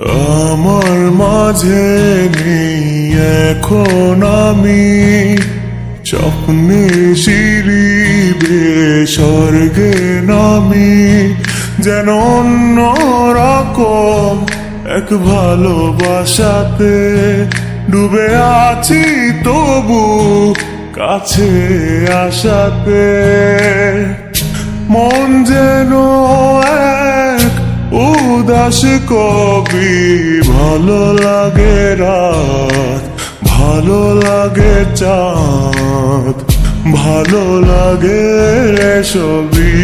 আমার মাঝে নেই এখন আমি স্বপ্নে সিঁড়ি বেয়ে স্বর্গে নামি, যেন অন্যরকম এক ভালোবাসাতে ডুবে আছি তবু কাছে আসাতে। মন যেন এক উদাস কবি, ভালো লাগে রাত, ভালো লাগে চাঁদ, ভালো লাগে সবই।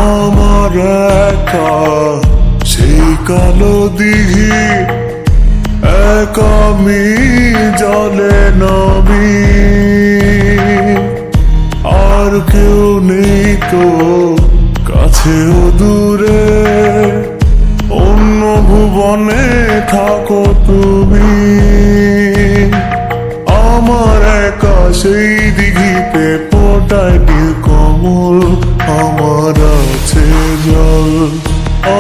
আমার একা সেই কালো দিঘি, এক আমি জলে নামি, আর কেউ নেই তো কাছেও দূরে, অন্য ভুবনে থাকো তুমি। আমার একা সেই দিঘিতে ফোটায় নীলকমল, আমার আছে জল,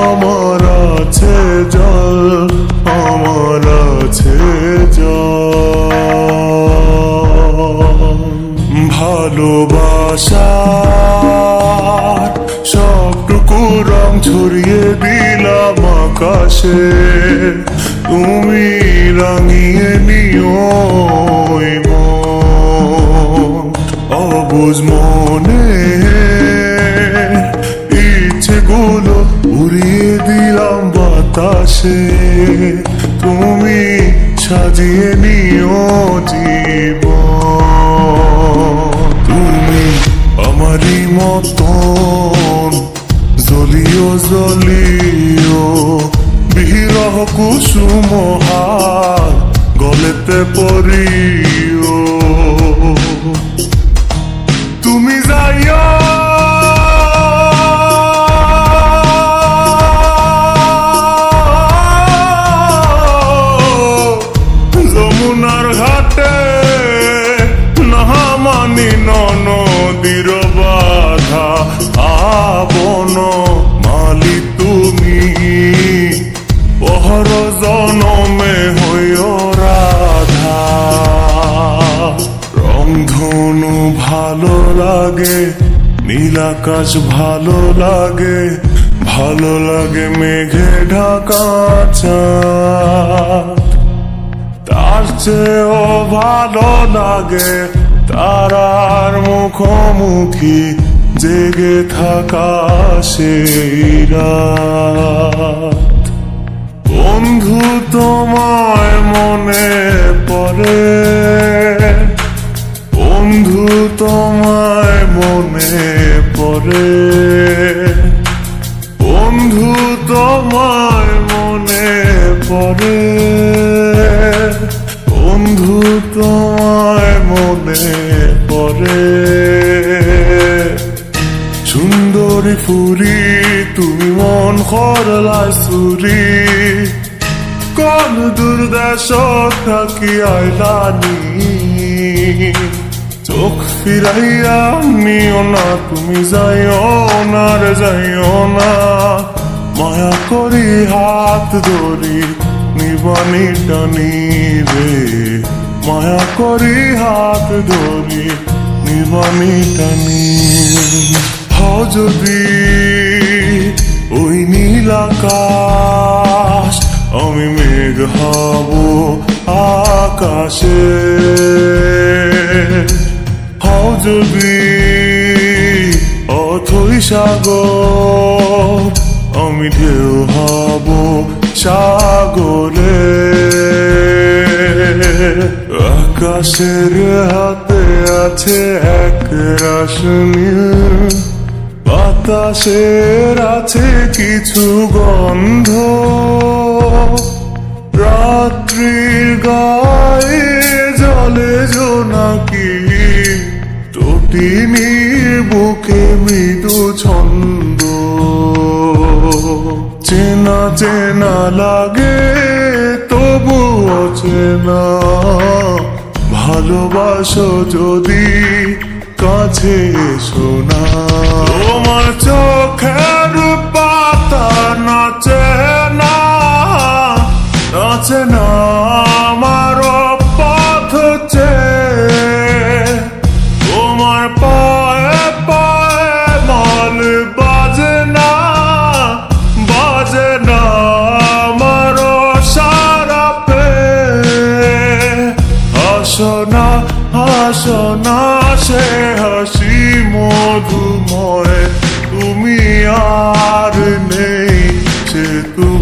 আমার আছে জল, আমার আছে জল। ভালোবাসার সবটুকু রং ছড়িয়ে দিলাম আকাশে, তুমি রাঙিয়ে নিও মন। অবুঝ মনে ইচ্ছেগুলো উড়িয়ে দিলাম বাতাসে, তুমি সাজিয়ে নিও জীবন। তুমি আমারই মতন জলিও জলিও, বিরহ কুসুম হার গলেতে পড়িও। তুমি যাইও যমুনার ঘাটে, নাহামানি নদীর বাধা আবন মালি তুমি, পহর জনমে হইও রাধা। রংধনু ভালো লাগে, নীল আকাশ ভালো লাগে, ভালো লাগে মেঘে ঢাকা চাঁদ, তার চেয়েও ভালো লাগে তারার মুখোমুখি জেগে থাকা সেই রাত। বন্ধু তোমায় মনে পড়ে, বন্ধু তোমায় মনে পড়ে, বন্ধু তোমায় মনে পড়ে, বন্ধু তোমায় মনে পড়ে। সুন্দরী ফুরি তুমি মন খরলায় সুরি, কোন দুর্দশ থাকি আইলানি, চোখ ফিরাইয়া নিও না তুমি, যাইও না রে যাইও না, মায়া করি হাত ধরি নিবানি টানি রে, মায়া করি হাত ধরি নিবানি টানি। হও যদি ওই নীল আকাশ, আমি মেঘ হব আকাশে। হও যদি অথই সাগর, আমি ঢেউ হব সাগরে। আকাশের হাতে আছে এক রাশ নীল, বাতাসের আছে কিছু গন্ধ, রাত্রির গায়ে জলে জোনাকি, তটিনীর বুকে মৃদু ছন্দ। চেনা চেনা লাগে তবু অচেনা, ভালোবাসো যদি কাছে এসো না। তোমার চোখের পাতা নাচে না নাচে না আমার পথ চেয়ে তোমার পায়ে পায়ে মাল বাজে না আমার সারা পে হাসো না সে হাসি মধুময় তুমি আর নেই সে তুমি